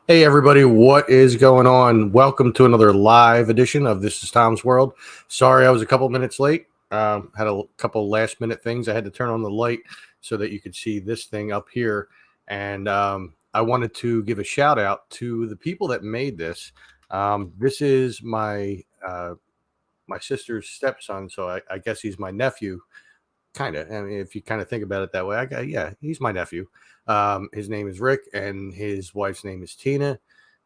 Hey everybody, what is going on? Welcome to another live edition of This is Tom's World. Sorry I was a couple minutes late. Had a couple last minute things. I had to turn on the light so that you could see this thing up here. And I wanted to give a shout out to the people that made this. This is my sister's stepson, so I guess he's my nephew. Kind of. I mean, if you kind of think about it that way, yeah, he's my nephew. His name is Rick, and his wife's name is Tina,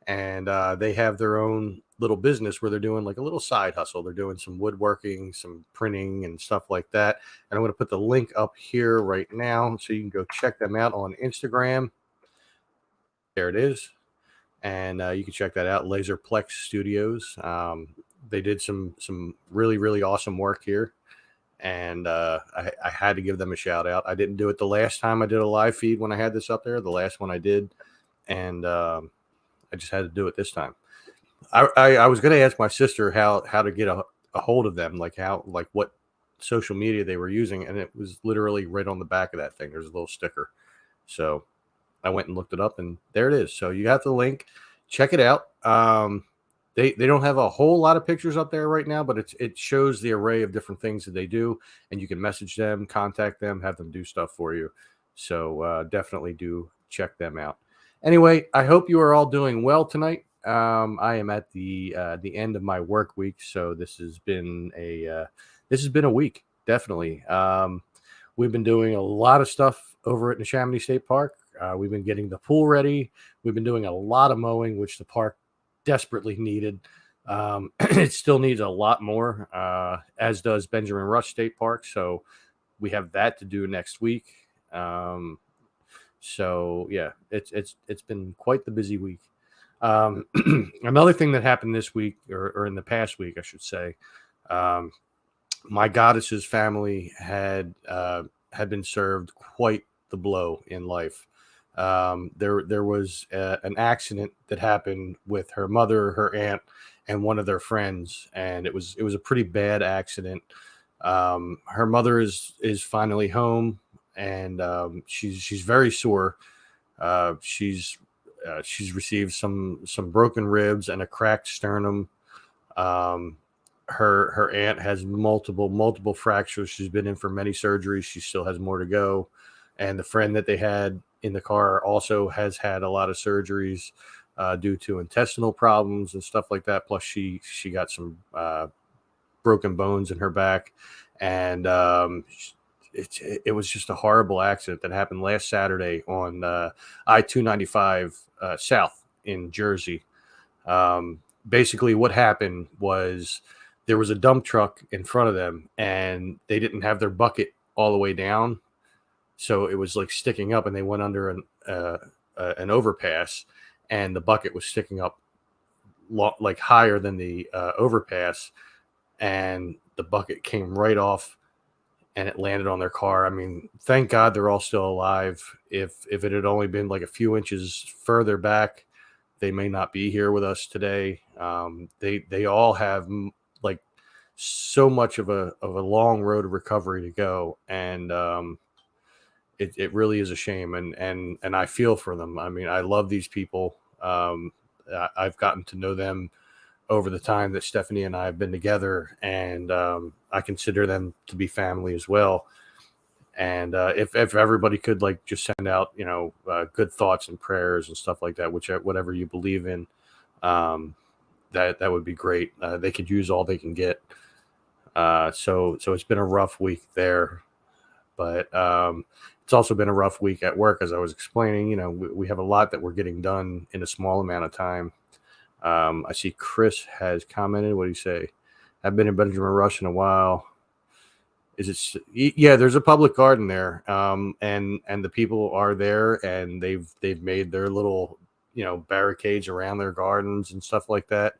and they have their own little business where they're doing like a little side hustle. They're doing some woodworking, some printing, and stuff like that. And I'm going to put the link up here right now so you can go check them out on Instagram. There it is, and you can check that out. Laserplex Studios. They did some really awesome work here, and I had to give them a shout out. I didn't do it the last time I did a live feed when I had this up there. The last one I did, and I just had to do it this time. I was going to ask my sister how to get a hold of them, like what social media they were using, and it was literally right on the back of that thing. There's a little sticker, so I went and looked it up, and there it is. So you have the link. Check it out. They don't have a whole lot of pictures up there right now, but it shows the array of different things that they do, and you can message them, contact them, have them do stuff for you. So definitely do check them out. Anyway, I hope you are all doing well tonight. I am at the end of my work week, so this has been a week definitely. We've been doing a lot of stuff over at Neshaminy State Park. We've been getting the pool ready. We've been doing a lot of mowing, which the park desperately needed. It still needs a lot more, as does Benjamin Rush State Park. So we have that to do next week. So yeah, it's been quite the busy week. Another thing that happened this week, or in the past week, I should say, my goddess's family had been served quite the blow in life. There was an accident that happened with her mother, her aunt, and one of their friends, and it was a pretty bad accident. Her mother is finally home, and she's very sore. She's received some broken ribs and a cracked sternum. Her aunt has multiple fractures. She's been in for many surgeries. She still has more to go. And the friend that they had in the car also has had a lot of surgeries due to intestinal problems and stuff like that. Plus, she got some broken bones in her back, and it was just a horrible accident that happened last Saturday on I-295 South in Jersey. Basically, what happened was there was a dump truck in front of them, and they didn't have their bucket all the way down. So it was like sticking up, and they went under an overpass, and the bucket was sticking up like higher than the overpass, and the bucket came right off, and it landed on their car. I mean, thank God they're all still alive. If it had only been like a few inches further back, they may not be here with us today. They all have like so much of a long road of recovery to go, and it really is a shame, and I feel for them. I mean, I love these people. I've gotten to know them over the time that Stephanie and I have been together, and I consider them to be family as well. And if everybody could like just send out, good thoughts and prayers and stuff like that, whatever you believe in, that would be great. They could use all they can get. So it's been a rough week there, but it's also been a rough week at work, as I was explaining. We have a lot that we're getting done in a small amount of time. I see Chris has commented. What do you say? I've been in Benjamin Rush in a while. Is it? Yeah, there's a public garden there, and the people are there, and they've made their little barricades around their gardens and stuff like that.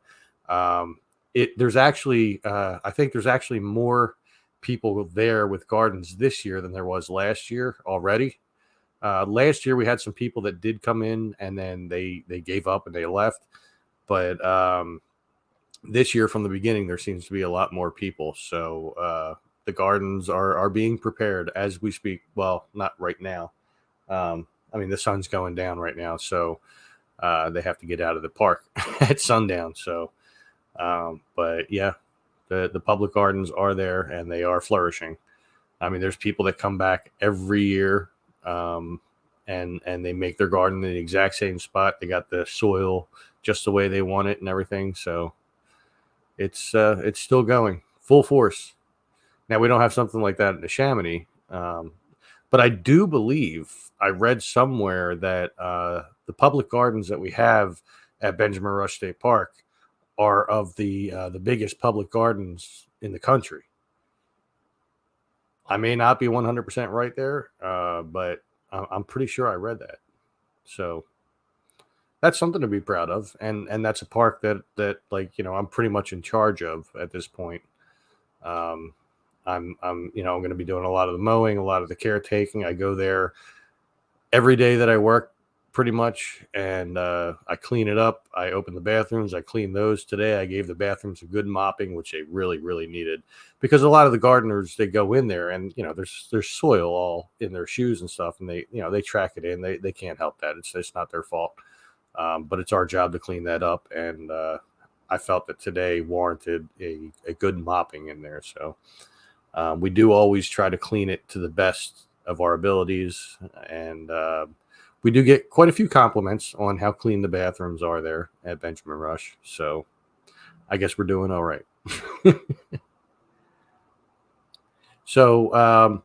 There's actually I think there's actually more people there with gardens this year than there was last year already. Last year we had some people that did come in, and then they gave up and they left. But this year from the beginning, there seems to be a lot more people. So the gardens are being prepared as we speak. Well, not right now. I mean, the sun's going down right now. So they have to get out of the park at sundown. So, but yeah, the public gardens are there and they are flourishing. I mean, there's people that come back every year, and they make their garden in the exact same spot. They got the soil just the way they want it and everything. So it's still going full force. Now we don't have something like that in the Chamonix, but I do believe I read somewhere that the public gardens that we have at Benjamin Rush State Park are of the biggest public gardens in the country. I may not be 100% right there, but I'm pretty sure I read that. So that's something to be proud of, and that's a park that like I'm pretty much in charge of at this point. Um, I'm I'm going to be doing a lot of the mowing, a lot of the caretaking. I go there every day that I work, pretty much, and I clean it up. I open the bathrooms. I clean those today. I gave the bathrooms a good mopping, which they really needed, because a lot of the gardeners, they go in there and there's soil all in their shoes and stuff, and they track it in. They can't help that. It's not their fault. But it's our job to clean that up, and I felt that today warranted a good mopping in there. So we do always try to clean it to the best of our abilities, and we do get quite a few compliments on how clean the bathrooms are there at Benjamin Rush. So I guess we're doing all right. So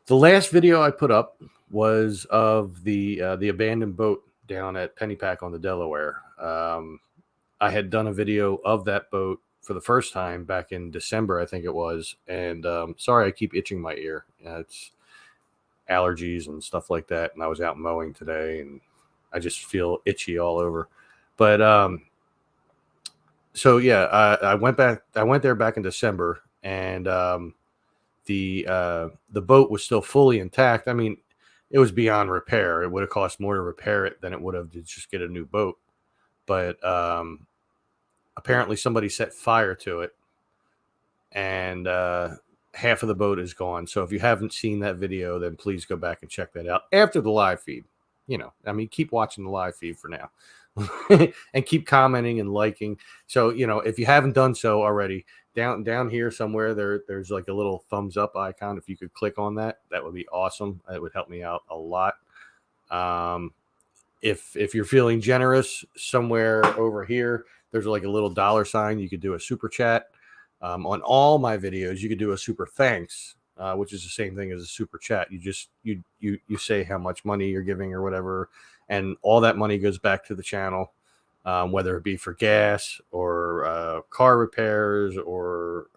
the last video I put up was of the abandoned boat down at Pennypack on the Delaware. I had done a video of that boat for the first time back in December, I think it was. And sorry, I keep itching my ear. It's allergies and stuff like that. And I was out mowing today, and I just feel itchy all over. But so yeah, I went there back in December, and the boat was still fully intact. I mean, it was beyond repair. It would have cost more to repair it than it would have to just get a new boat. But apparently somebody set fire to it, and half of the boat is gone. So if you haven't seen that video, then please go back and check that out after the live feed. I mean, keep watching the live feed for now. And keep commenting and liking. So, if you haven't done so already, down here somewhere, there's like a little thumbs up icon. If you could click on that, that would be awesome. It would help me out a lot. If you're feeling generous, somewhere over here, there's like a little dollar sign. You could do a super chat. On all my videos, you could do a super thanks, which is the same thing as a super chat. You just you say how much money you're giving or whatever, and all that money goes back to the channel, whether it be for gas or car repairs or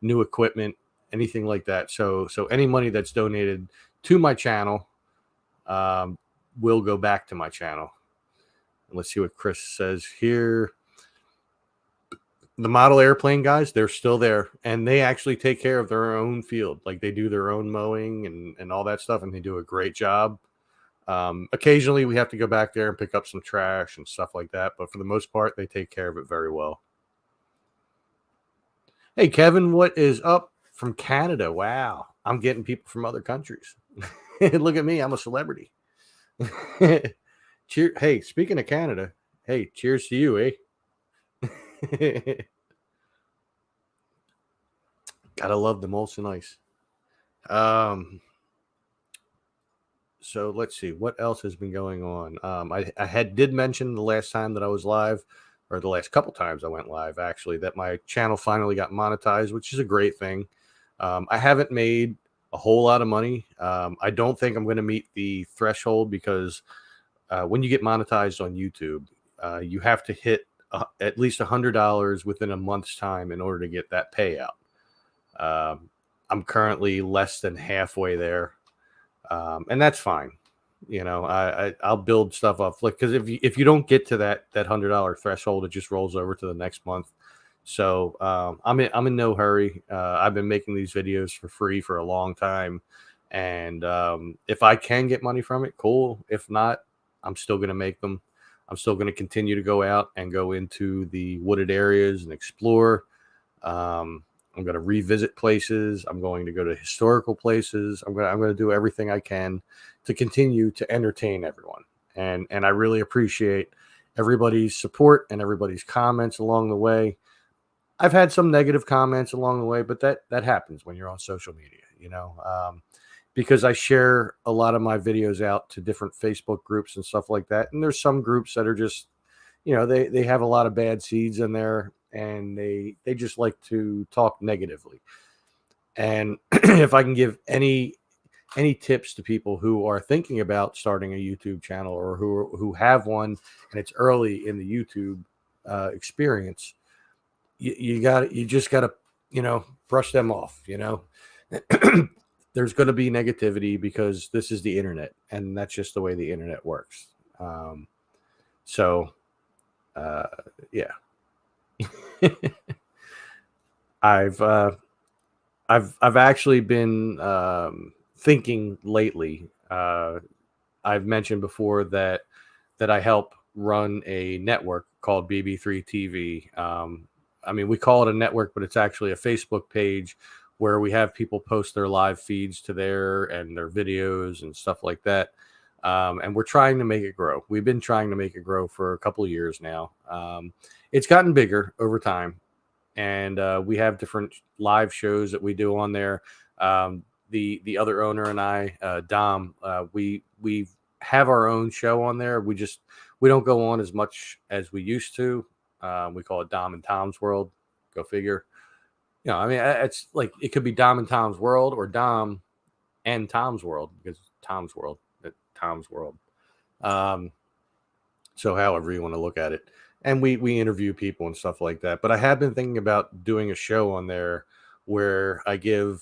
new equipment, anything like that. So any money that's donated to my channel will go back to my channel. Let's see what Chris says here. The model airplane guys, they're still there, and they actually take care of their own field. Like, they do their own mowing and all that stuff, and they do a great job. Occasionally we have to go back there and pick up some trash and stuff like that, but for the most part, they take care of it very well. Hey, Kevin, what is up from Canada? Wow, I'm getting people from other countries. Look at me, I'm a celebrity. Cheer. Hey, speaking of Canada, hey, cheers to you, eh? Gotta love the Molson Ice. So let's see what else has been going on. I did mention the last time that I was live, or the last couple times I went live, actually, that my channel finally got monetized, which is a great thing. I haven't made a whole lot of money. I don't think I'm going to meet the threshold, because when you get monetized on YouTube, you have to hit at least $100 within a month's time in order to get that payout. I'm currently less than halfway there, and that's fine. I'll build stuff up, like, because if you don't get to that $100 threshold, it just rolls over to the next month. So I'm in no hurry. I've been making these videos for free for a long time, and if I can get money from it, cool. If not, I'm still going to make them. I'm still going to continue to go out and go into the wooded areas and explore. I'm going to revisit places. I'm going to go to historical places. I'm going to do everything I can to continue to entertain everyone. and I really appreciate everybody's support and everybody's comments along the way. I've had some negative comments along the way, but that happens when you're on social media, because I share a lot of my videos out to different Facebook groups and stuff like that. And there's some groups that are just, they have a lot of bad seeds in there, and they just like to talk negatively. And if I can give any tips to people who are thinking about starting a YouTube channel, or who have one and it's early in the YouTube experience, you just got to, brush them off. There's going to be negativity because this is the internet, and that's just the way the internet works. So yeah. I've actually been thinking lately. I've mentioned before that I help run a network called BB3 TV. I mean, we call it a network, but it's actually a Facebook page where we have people post their live feeds to there and their videos and stuff like that. And we're trying to make it grow. We've been trying to make it grow for a couple of years now. It's gotten bigger over time, and we have different live shows that we do on there. The other owner and I, Dom, we have our own show on there. We don't go on as much as we used to. We call it Dom and Tom's World. Go figure. I mean, it's like it could be Dom and Tom's World, or Dom and Tom's World, because Tom's World. So however you want to look at it. And we interview people and stuff like that. But I have been thinking about doing a show on there where I give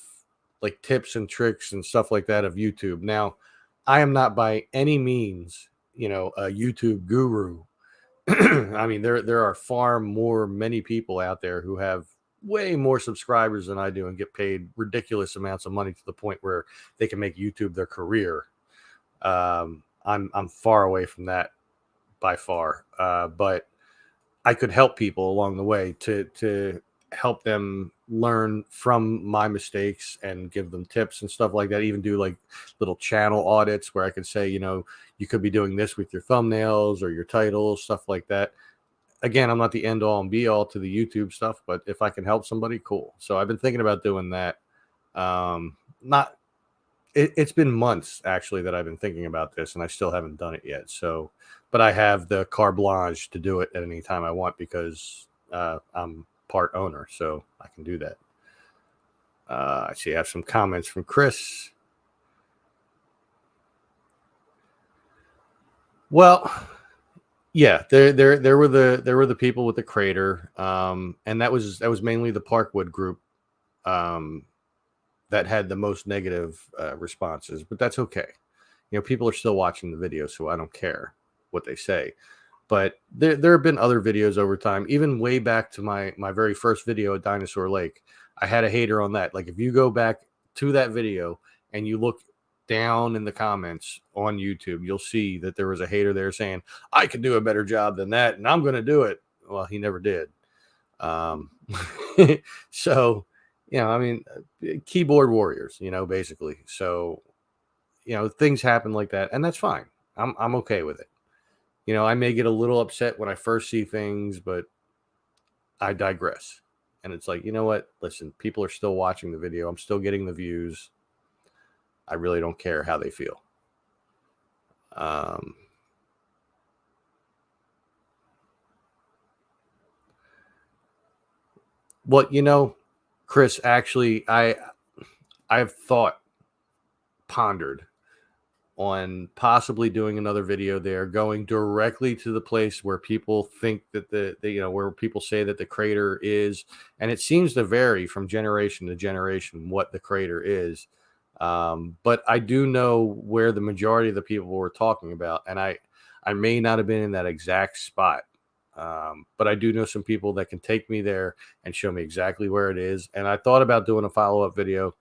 like tips and tricks and stuff like that of YouTube. Now, I am not by any means, a YouTube guru. I mean, there are many people out there who have way more subscribers than I do and get paid ridiculous amounts of money to the point where they can make YouTube their career. I'm far away from that by far, but I could help people along the way to help them learn from my mistakes and give them tips and stuff like that. Even do like little channel audits where I could say, you could be doing this with your thumbnails or your titles, stuff like that. Again, I'm not the end all and be all to the YouTube stuff, but if I can help somebody, cool. So I've been thinking about doing that. It's been months actually that I've been thinking about this, and I still haven't done it yet. So, but I have the carte blanche to do it at any time I want because I'm part owner, so I can do that. I see I have some comments from Chris. Well, yeah, there were the people with the crater, and that was mainly the Parkwood group that had the most negative responses, but that's okay. People are still watching the video, so I don't care what they say. But there have been other videos over time, even way back to my very first video at Dinosaur Lake. I had a hater on that. Like if you go back to that video and you look down in the comments on YouTube, you'll see that there was a hater there saying, I could do a better job than that, and I'm going to do it. Well, he never did. So, I mean, keyboard warriors, basically. So, things happen like that, and that's fine. I'm okay with it. I may get a little upset when I first see things, but I digress. And it's like, you know what? Listen, people are still watching the video. I'm still getting the views. I really don't care how they feel. Well, Chris, actually, I've pondered on possibly doing another video there, going directly to the place where people think that where people say that the crater is, and it seems to vary from generation to generation what the crater is. But I do know where the majority of the people were talking about, and I may not have been in that exact spot. But I do know some people that can take me there and show me exactly where it is. And I thought about doing a follow-up video.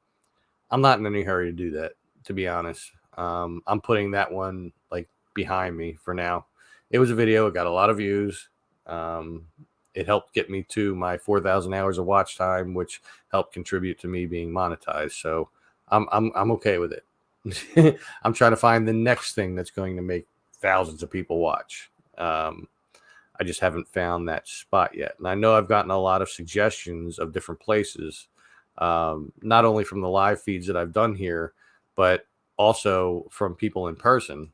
I'm not in any hurry to do that, to be honest. I'm putting that one like behind me for now. It was a video. It got a lot of views. It helped get me to my 4,000 hours of watch time, which helped contribute to me being monetized. So I'm okay with it. I'm trying to find the next thing that's going to make thousands of people watch. I just haven't found that spot yet. And I know I've gotten a lot of suggestions of different places, not only from the live feeds that I've done here, but also from people in person,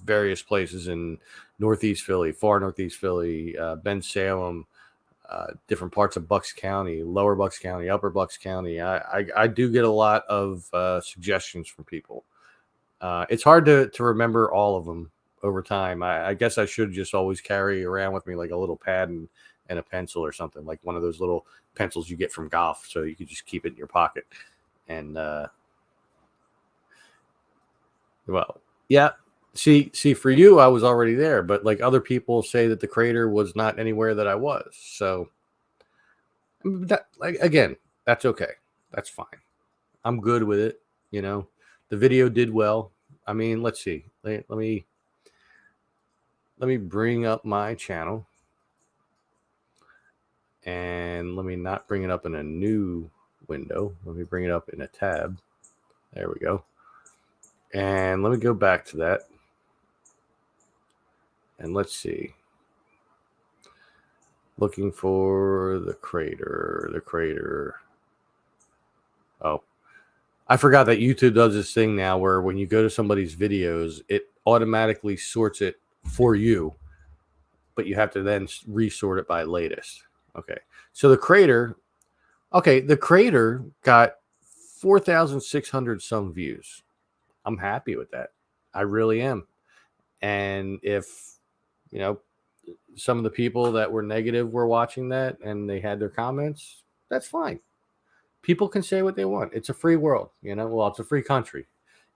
various places in Northeast Philly, far Northeast Philly, Bensalem, different parts of Bucks County, Lower Bucks County, Upper Bucks County. I do get a lot of suggestions from people. It's hard to remember all of them over time. I guess I should just always carry around with me like a little pad and a pencil or something, like one of those little pencils you get from golf, so you can just keep it in your pocket. And well, yeah. See, for you, I was already there, but like other people say that the crater was not anywhere that I was. So that, like, again, that's okay. That's fine. I'm good with it. You know, the video did well. I mean, let's see. Let me bring up my channel, and let me not bring it up in a new window. Let me bring it up in a tab. There we go. And let me go back to that. And let's see. Looking for the crater. Oh, I forgot that YouTube does this thing now where when you go to somebody's videos, it automatically sorts it for you, but you have to then resort it by latest. Okay. So the crater got 4,600 some views. I'm happy with that. I really am. And if, you know, some of the people that were negative were watching that and they had their comments, that's fine. People can say what they want. It's a free world, you know. Well, it's a free country.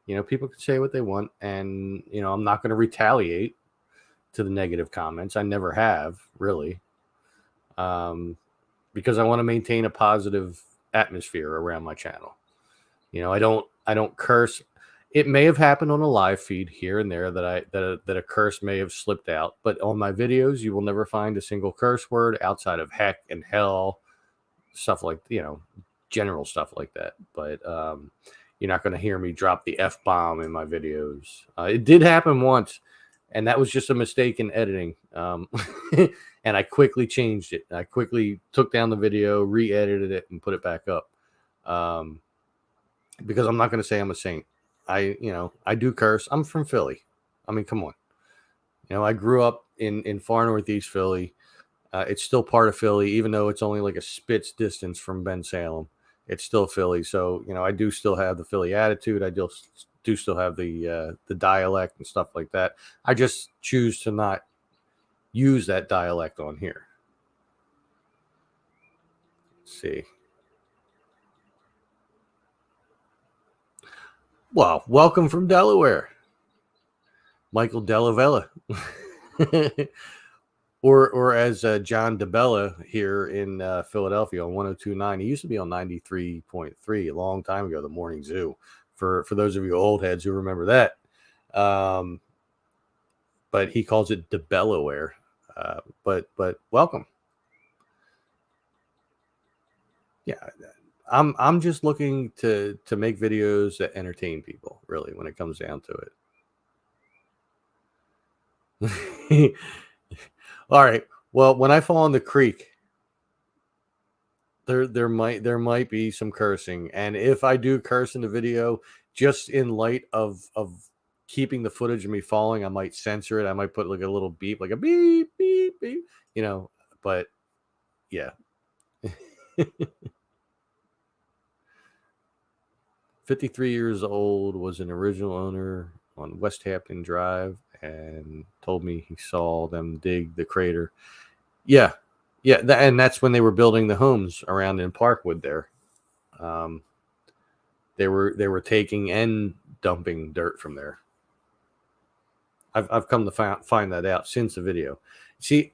You know, people can say what they want, and, you know, I'm not going to retaliate to the negative comments. I never have, really. Because I want to maintain a positive atmosphere around my channel. You know, I don't curse. It may have happened on a live feed here and there that a curse may have slipped out, but on my videos, you will never find a single curse word outside of heck and hell, stuff like, you know, general stuff like that. But you're not going to hear me drop the F-bomb in my videos. It did happen once, and that was just a mistake in editing. And I quickly changed it. I quickly took down the video, re-edited it, and put it back up. Because I'm not going to say I'm a saint. I do curse. I'm from Philly. I mean, come on. You know, I grew up in far Northeast Philly. It's still part of Philly, even though it's only like a spit's distance from Bensalem. It's still Philly. So, you know, I do still have the Philly attitude. I do still have the dialect and stuff like that. I just choose to not use that dialect on here. Let's see. Well, welcome from Delaware, Michael Delavella. Or as John DeBella here in Philadelphia on 102.9. He used to be on 93.3 a long time ago, the Morning Zoo. For those of you old heads who remember that. But he calls it DeBellaware. But welcome. Yeah, I'm just looking to make videos that entertain people, really, when it comes down to it. All right. Well, when I fall in the creek, there might be some cursing, and if I do curse in the video, just in light of keeping the footage of me falling, I might censor it. I might put like a little beep, like a beep beep beep, you know. But yeah. 53 years old, was an original owner on West Hampton Drive, and told me he saw them dig the crater. Yeah. And that's when they were building the homes around in Parkwood there. They were taking and dumping dirt from there. I've come to find that out since the video. See,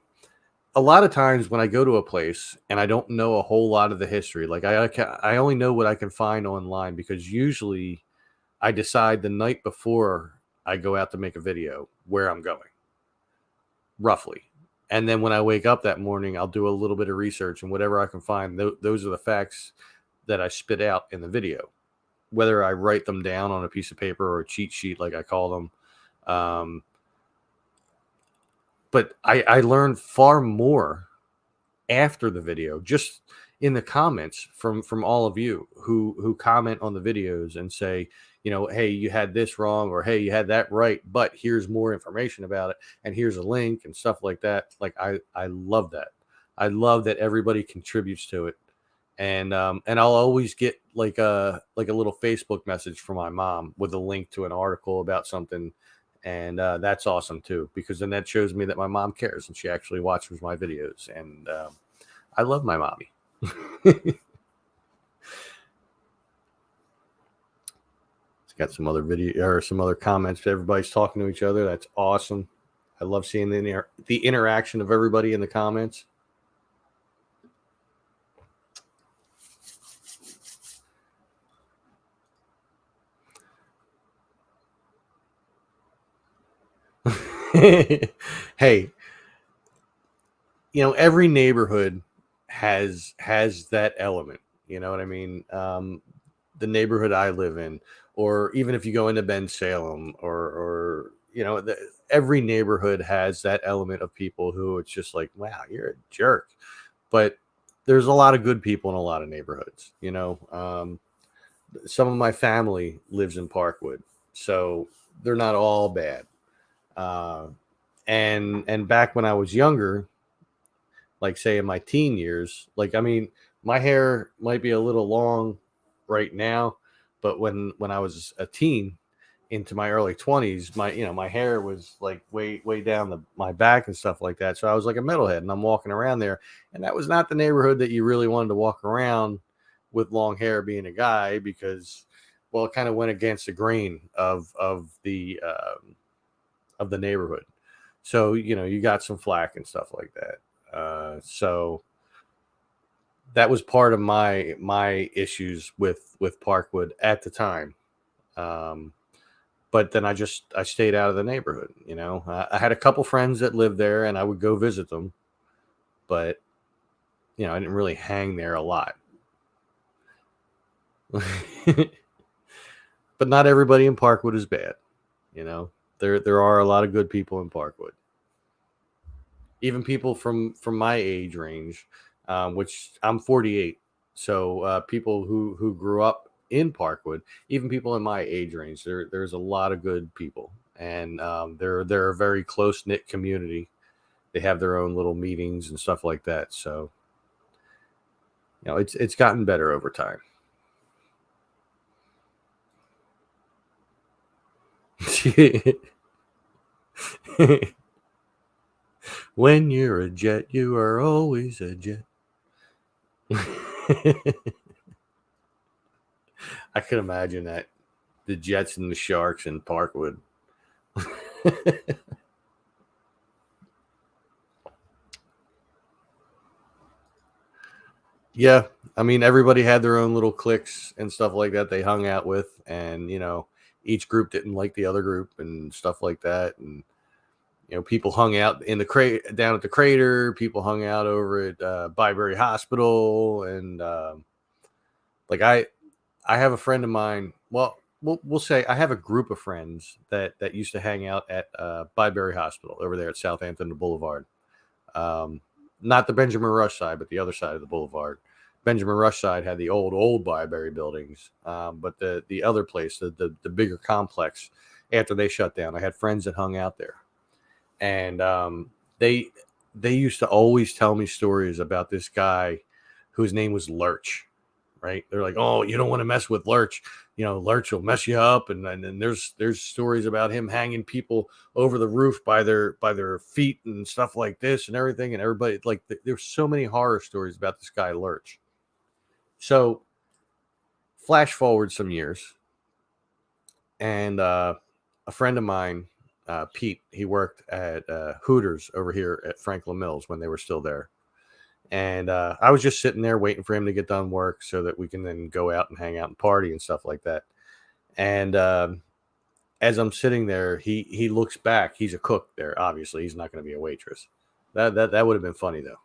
a lot of times when I go to a place and I don't know a whole lot of the history, like I only know what I can find online, because usually I decide the night before I go out to make a video where I'm going, roughly. And then when I wake up that morning, I'll do a little bit of research, and whatever I can find, those are the facts that I spit out in the video, whether I write them down on a piece of paper or a cheat sheet, like I call them. Um, but I learned far more after the video, just in the comments from all of you who comment on the videos and say, hey, you had this wrong, or hey, you had that right, but here's more information about it, and here's a link and stuff like that. Like I love that. I love that everybody contributes to it. And I'll always get like a little Facebook message from my mom with a link to an article about something, and that's awesome too, because then that shows me that my mom cares and she actually watches my videos, and I love my mommy. It's got some other video or some other comments. Everybody's talking to each other. That's awesome. I love seeing the interaction of everybody in the comments. Hey, every neighborhood has that element. You know what I mean? The neighborhood I live in, or even if you go into Ben Salem, or every neighborhood has that element of people who it's just like, wow, you're a jerk. But there's a lot of good people in a lot of neighborhoods. Some of my family lives in Parkwood, so they're not all bad. Uh, and back when I was younger, like say in my teen years, like I mean, my hair might be a little long right now, but when I was a teen into my early 20s, my hair was like way down my back and stuff like that. So I was like a metalhead, and I'm walking around there, and that was not the neighborhood that you really wanted to walk around with long hair being a guy, because well, it kind of went against the grain of the neighborhood. So you got some flack and stuff like that. So that was part of my issues with Parkwood at the time. Um, but then I stayed out of the neighborhood. I had a couple friends that lived there, and I would go visit them, but I didn't really hang there a lot. But not everybody in Parkwood is bad. There are a lot of good people in Parkwood. Even people from my age range, which I'm 48. So people who grew up in Parkwood, even people in my age range, there's a lot of good people, and they're a very close knit community. They have their own little meetings and stuff like that. So it's gotten better over time. When you're a jet, you are always a jet. I can imagine that. The Jets and the Sharks in Parkwood. Yeah, I mean everybody had their own little cliques and stuff like that they hung out with, and each group didn't like the other group and stuff like that, and people hung out in the crate down at the crater. People hung out over at Byberry Hospital, and like I have a friend of mine. Well, we'll say I have a group of friends that used to hang out at Byberry Hospital over there at Southampton Boulevard. Um, Not the Benjamin Rush side, but the other side of the boulevard. Benjamin Rush side had the old Byberry buildings, but the other place, the bigger complex, after they shut down, I had friends that hung out there, and they used to always tell me stories about this guy whose name was Lurch. Right? They're like, oh, you don't want to mess with Lurch. Lurch will mess you up, and there's stories about him hanging people over the roof by their feet and stuff like this and everything, and everybody like there's so many horror stories about this guy Lurch. So flash forward some years, and a friend of mine, Pete, he worked at Hooters over here at Franklin Mills when they were still there. And I was just sitting there waiting for him to get done work so that we can then go out and hang out and party and stuff like that. And as I'm sitting there, he looks back. He's a cook there. Obviously, he's not going to be a waitress. That would have been funny though.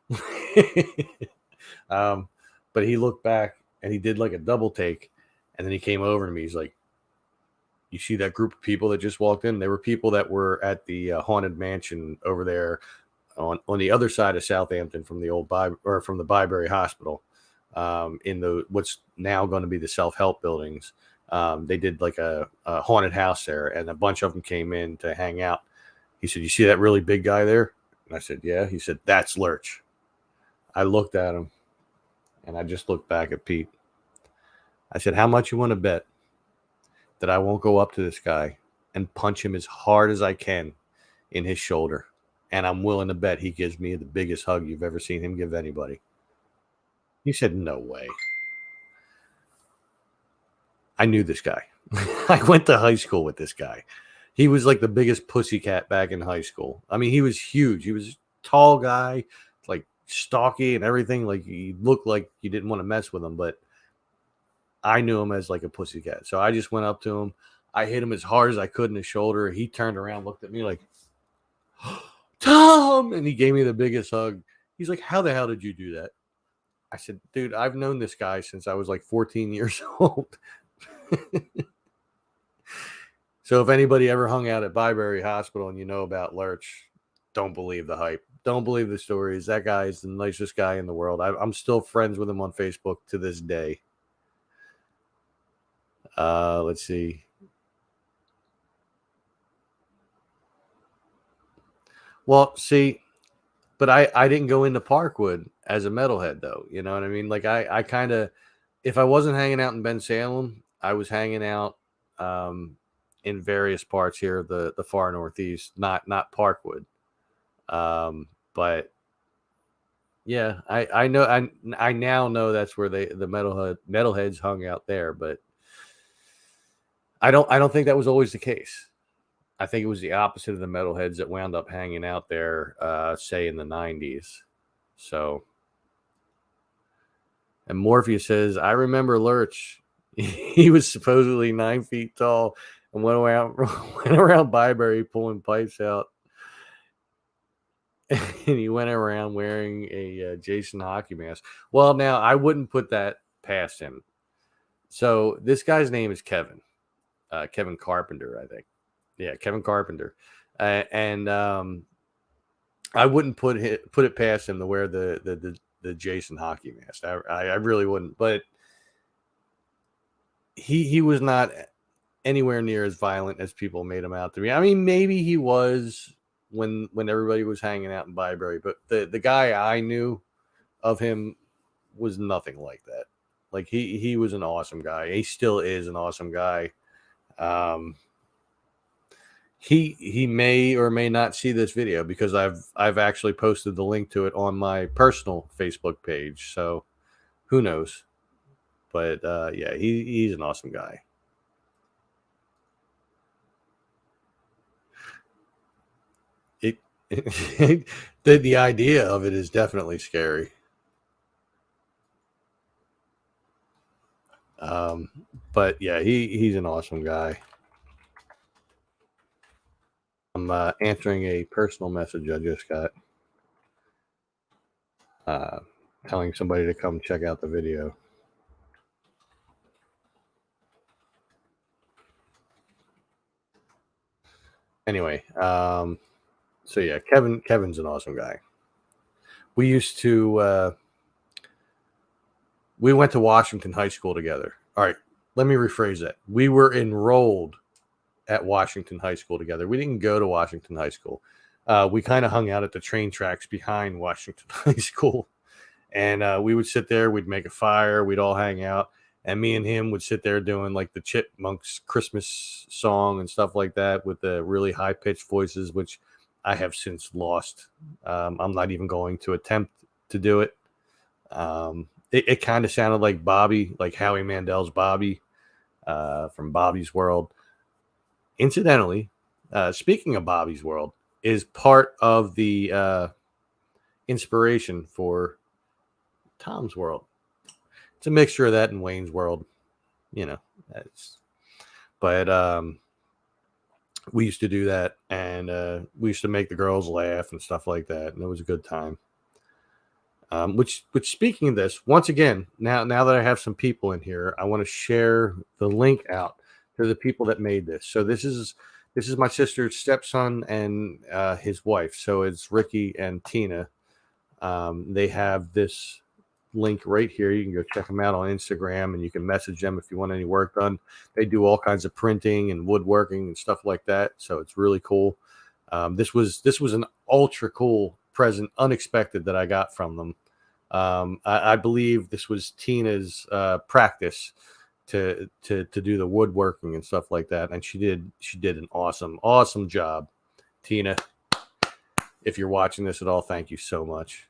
But he looked back and he did like a double take, and then he came over to me. He's like, you see that group of people that just walked in. They were people that were at the haunted mansion over there on the other side of Southampton from the old from the Byberry Hospital, in the what's now going to be the self-help buildings. They did like a haunted house there, and a bunch of them came in to hang out. He said, "You see that really big guy there?" And I said, "Yeah." He said, "That's Lurch." I looked at him, and I just looked back at Pete. I said, "How much you want to bet that I won't go up to this guy and punch him as hard as I can in his shoulder? And I'm willing to bet he gives me the biggest hug you've ever seen him give anybody." He said, "No way." I knew this guy. I went to high school with this guy. He was like the biggest pussycat back in high school. I mean, he was huge. He was a tall guy, like stocky and everything. Like he looked like you didn't want to mess with him, but I knew him as like a pussycat. So I just went up to him. I hit him as hard as I could in his shoulder. He turned around, looked at me like, "Tom," and he gave me the biggest hug. He's like, "How the hell did you do that?" I said, "Dude, I've known this guy since I was like 14 years old." So if anybody ever hung out at Byberry Hospital and you know about Lurch, don't believe the hype. Don't believe the stories. That guy is the nicest guy in the world. I'm still friends with him on Facebook to this day. Let's see. Well, see, but I didn't go into Parkwood as a metalhead, though. You know what I mean? Like I kind of, if I wasn't hanging out in Bensalem, I was hanging out in various parts here of the far northeast, not Parkwood. But yeah, I know I now know that's where the metalheads hung out there, but I don't think that was always the case. I think it was the opposite of the metalheads that wound up hanging out there, say in the 90s. So, and Morpheus says, "I remember Lurch. He was supposedly 9 feet tall and went around Byberry pulling pipes out." And he went around wearing a Jason hockey mask. Well, now I wouldn't put that past him. So this guy's name is Kevin Carpenter, I think. Yeah, Kevin Carpenter, and I wouldn't put it past him to wear the Jason hockey mask. I really wouldn't. But he was not anywhere near as violent as people made him out to be. I mean, maybe he was when everybody was hanging out in Byberry, but the guy I knew of him was nothing like that. Like he was an awesome guy. He still is an awesome guy. He may or may not see this video because I've actually posted the link to it on my personal Facebook page. So who knows? But yeah, he's an awesome guy. The idea of it is definitely scary. But yeah, he's an awesome guy. I'm answering a personal message I just got, telling somebody to come check out the video. Anyway, so yeah, Kevin's an awesome guy. We used to we went to Washington High School together. All right, let me rephrase that. We were enrolled at Washington High School together. We didn't go to Washington High School. We kind of hung out at the train tracks behind Washington High School. And we would sit there, we'd make a fire, we'd all hang out. And me and him would sit there doing like the Chipmunks Christmas song and stuff like that with the really high pitched voices, which I have since lost. I'm not even going to attempt to do it. It kind of sounded like Bobby, like Howie Mandel's Bobby from Bobby's World. Incidentally, speaking of Bobby's World, is part of the inspiration for Tom's World. It's a mixture of that and Wayne's World, you know. But we used to do that, and we used to make the girls laugh and stuff like that, and it was a good time. Which speaking of this, once again, now that I have some people in here, I want to share the link out to the people that made this. So this is my sister's stepson and his wife. So it's Ricky and Tina. They have this link right here. You can go check them out on Instagram, and you can message them if you want any work done. They do all kinds of printing and woodworking and stuff like that. So it's really cool. This was an ultra cool present, unexpected, that I got from them. I believe this was Tina's practice to do the woodworking and stuff like that, and she did an awesome job. Tina, if you're watching this at all, thank you so much.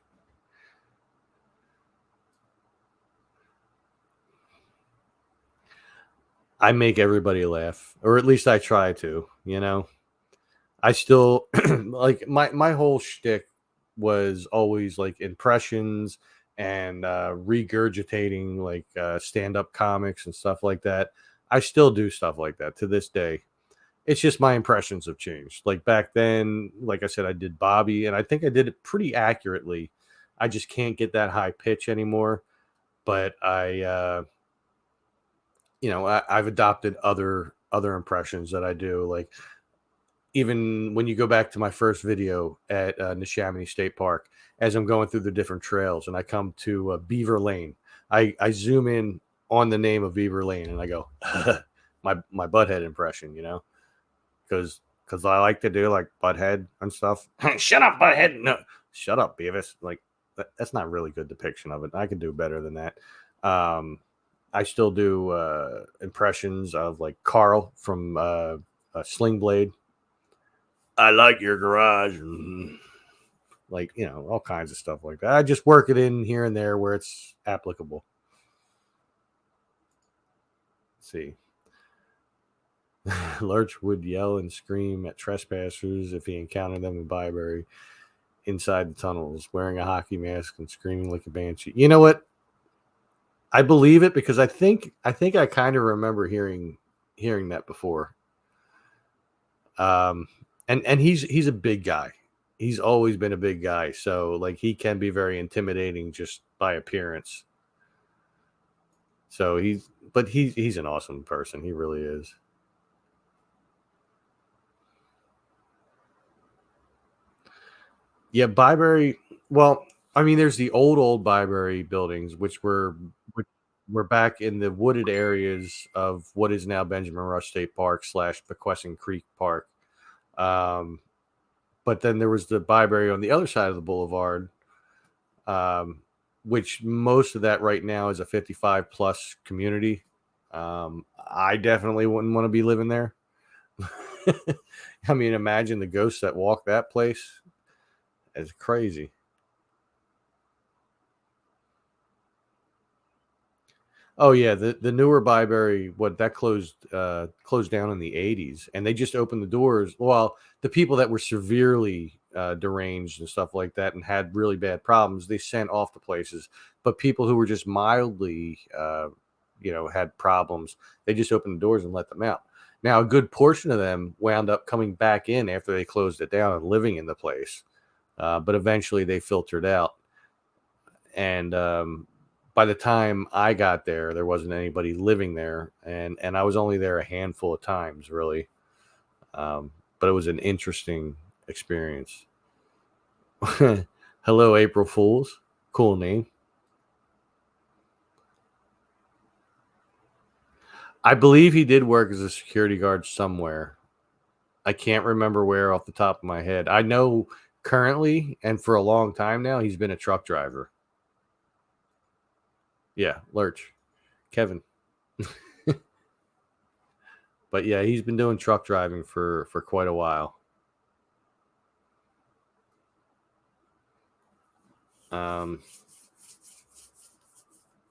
I make everybody laugh, or at least I try to. I still like my whole shtick was always like impressions and regurgitating like stand-up comics and stuff like that. I still do stuff like that to this day. It's just my impressions have changed. Like back then, like I said, I did Bobby, and I think I did it pretty accurately. I just can't get that high pitch anymore. But I've adopted other impressions that I do. Like even when you go back to my first video at Neshaminy State Park, as I'm going through the different trails and I come to Beaver Lane, I zoom in on the name of Beaver Lane and I go, my butthead impression, because I like to do like butthead and stuff. Shut up, butthead! No, shut up, Beavis. Like that's not really good depiction of it. I can do better than that. I still do impressions of like Carl from Sling Blade. I like your garage. Like, all kinds of stuff like that. I just work it in here and there where it's applicable. Let's see. Lurch would yell and scream at trespassers if he encountered them in Byberry inside the tunnels, wearing a hockey mask and screaming like a banshee. You know what? I believe it because I think I kind of remember hearing that before. And he's a big guy. He's always been a big guy, so like he can be very intimidating just by appearance. So he's an awesome person. He really is. Yeah, Byberry. Well, I mean, there's the old Byberry buildings, which were back in the wooded areas of what is now Benjamin Rush State Park / Pequesson Creek Park. But then there was the Byberry on the other side of the boulevard, which most of that right now is a 55 plus community. I definitely wouldn't want to be living there. I mean, imagine the ghosts that walk that place. It's crazy. Oh yeah, the newer Byberry, that closed down in the 80s, and they just opened the doors. Well, the people that were severely deranged and stuff like that and had really bad problems, they sent off to places. But people who were just mildly, had problems, they just opened the doors and let them out. Now, a good portion of them wound up coming back in after they closed it down and living in the place, but eventually they filtered out. And by the time I got there wasn't anybody living there, and I was only there a handful of times, really. But it was an interesting experience. Hello, April Fools. Cool name. I believe he did work as a security guard somewhere. I can't remember where off the top of my head. I know currently and for a long time now, he's been a truck driver. Yeah, Lurch. Kevin. But yeah, he's been doing truck driving for quite a while.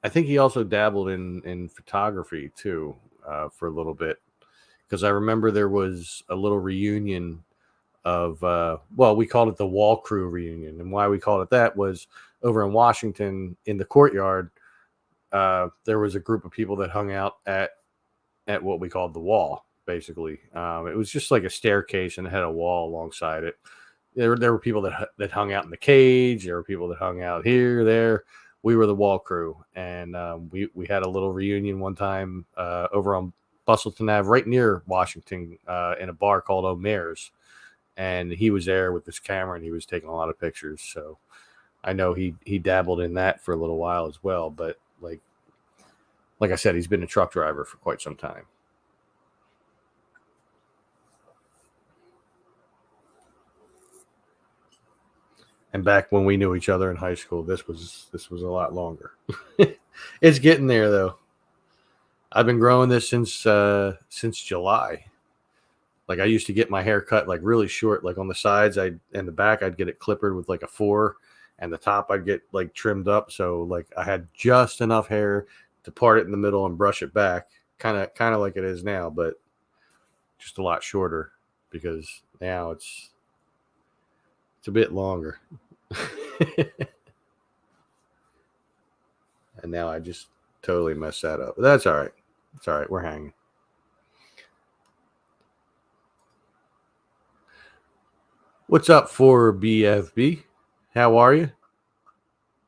I think he also dabbled in photography too, for a little bit, because I remember there was a little reunion of we called it the Wall Crew reunion, and why we called it that was over in Washington in the courtyard. There was a group of people that hung out at what we called the Wall. Basically, it was just like a staircase and it had a wall alongside it. There were people that hung out in the cage. There were people that hung out here, there. We were the Wall Crew, and we had a little reunion one time over on Bustleton Ave, right near Washington, in a bar called O'Mere's. And he was there with his camera, and he was taking a lot of pictures. So I know he dabbled in that for a little while as well. But like I said, he's been a truck driver for quite some time. And back when we knew each other in high school, this was a lot longer. It's getting there though. I've been growing this since July. Like I used to get my hair cut like really short, like on the sides, and the back I'd get it clippered with like a 4, and the top I'd get like trimmed up, so like I had just enough hair to part it in the middle and brush it back, kind of like it is now, but just a lot shorter because now it's a bit longer. And now I just totally messed that up. But that's all right. It's all right. We're hanging. What's up for BFB? How are you?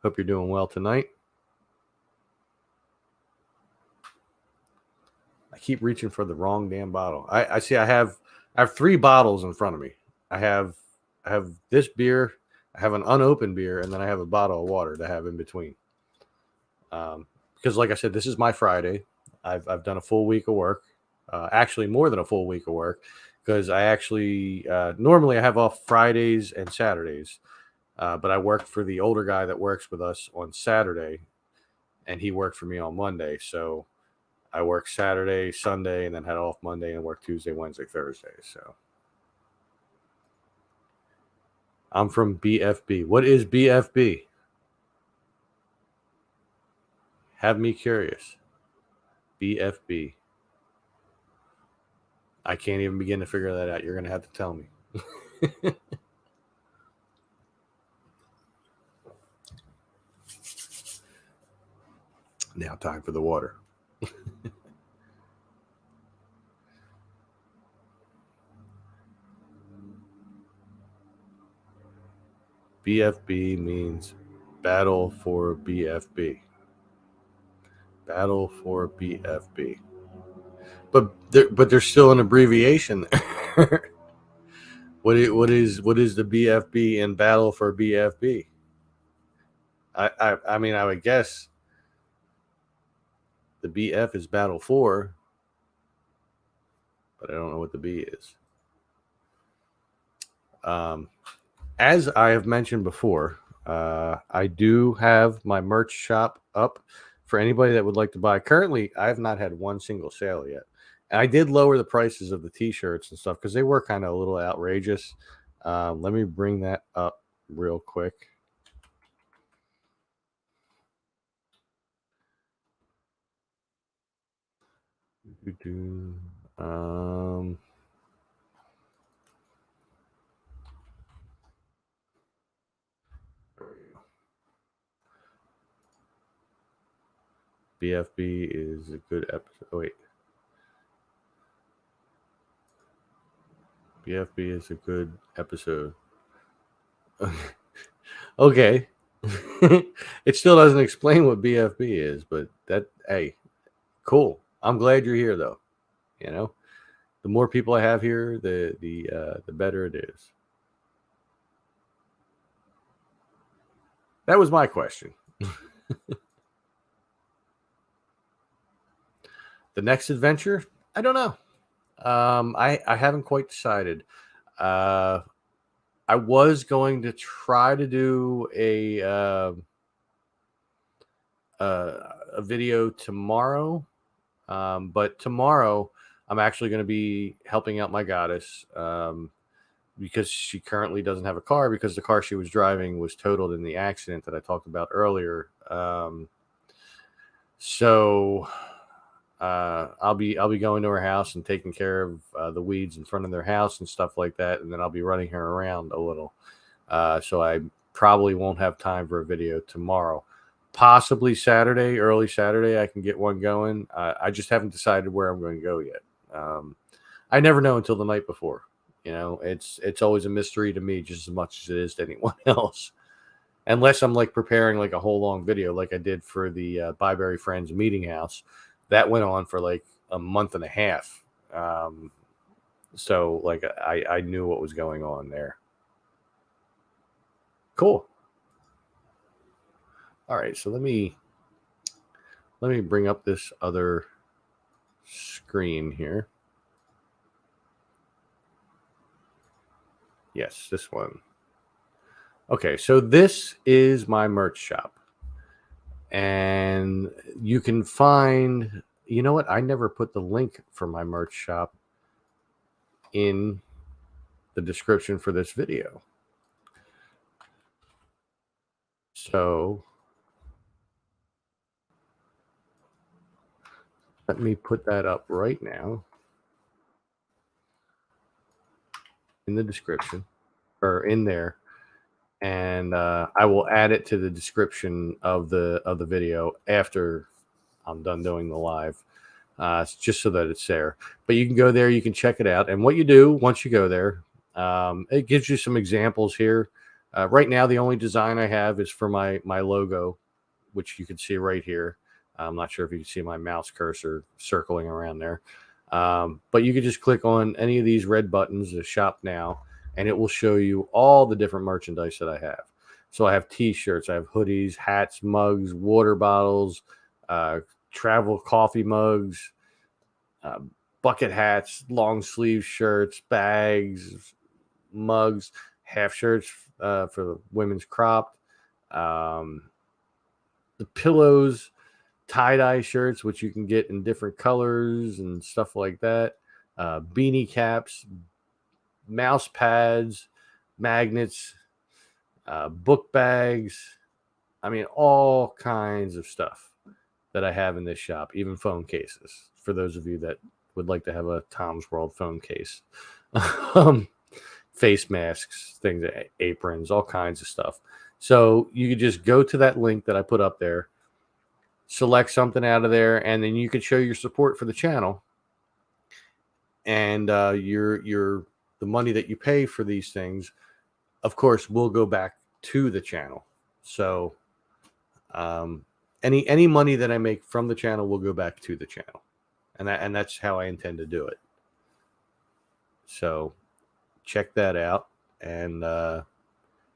Hope you're doing well tonight. I keep reaching for the wrong damn bottle. I see I have 3 bottles in front of me. I have this beer, I have an unopened beer, and then I have a bottle of water to have in between. Because like I said, this is my Friday. I've done a full week of work. Actually more than a full week of work, because I actually normally I have off Fridays and Saturdays. But I worked for the older guy that works with us on Saturday, and he worked for me on Monday. So I worked Saturday, Sunday, and then had off Monday and worked Tuesday, Wednesday, Thursday. So I'm from BFB. What is BFB? Have me curious. BFB. I can't even begin to figure that out. You're going to have to tell me. Now time for the water. BFB means Battle for BFB. Battle for BFB. But there's still an abbreviation there. What is the BFB in Battle for BFB? I mean, I would guess the BF is Battle for, but I don't know what the B is. As I have mentioned before, I do have my merch shop up for anybody that would like to buy. Currently, I have not had one single sale yet. And I did lower the prices of the t-shirts and stuff because they were kind of a little outrageous. Let me bring that up real quick. BFB is a good episode. Oh, wait. BFB is a good episode. Okay. It still doesn't explain what BFB is, but hey, cool. I'm glad you're here though. You know, the more people I have here, the better it is. That was my question. The next adventure, I don't know. I haven't quite decided. I was going to try to do a video tomorrow, but tomorrow I'm actually going to be helping out my goddess because she currently doesn't have a car because the car she was driving was totaled in the accident that I talked about earlier. So I'll be going to her house and taking care of the weeds in front of their house and stuff like that, and then I'll be running her around a little. So I probably won't have time for a video tomorrow. Possibly Saturday, early Saturday, I can get one going. I just haven't decided where I'm going to go yet. I never know until the night before. You know, it's always a mystery to me just as much as it is to anyone else. Unless I'm like preparing like a whole long video like I did for the Byberry Friends meeting house. That went on for like a month and a half. So like I knew what was going on there. Cool. All right, so let me bring up this other screen here. Yes, this one. Okay, so this is my merch shop. And you can find, you know what? I never put the link for my merch shop in the description for this video. So let me put that up right now in the description, or in there, and I will add it to the description of the video after I'm done doing the live, just so that it's there. But you can go there, you can check it out, and what you do once you go there, it gives you some examples here. Right now, the only design I have is for my logo, which you can see right here. I'm not sure if you can see my mouse cursor circling around there. But you can just click on any of these red buttons, the shop now, and it will show you all the different merchandise that I have. So I have t-shirts, I have hoodies, hats, mugs, water bottles, travel coffee mugs, bucket hats, long sleeve shirts, bags, mugs, half shirts for the women's cropped, the pillows, tie-dye shirts, which you can get in different colors and stuff like that, beanie caps, mouse pads, magnets, book bags. I mean, all kinds of stuff that I have in this shop, even phone cases, for those of you that would like to have a Tom's World phone case. Face masks, things, aprons, all kinds of stuff. So you could just go to that link that I put up there, select something out of there, and then you could show your support for the channel. And the money that you pay for these things, of course, will go back to the channel. So any money that I make from the channel will go back to the channel, and that's how I intend to do it. So check that out and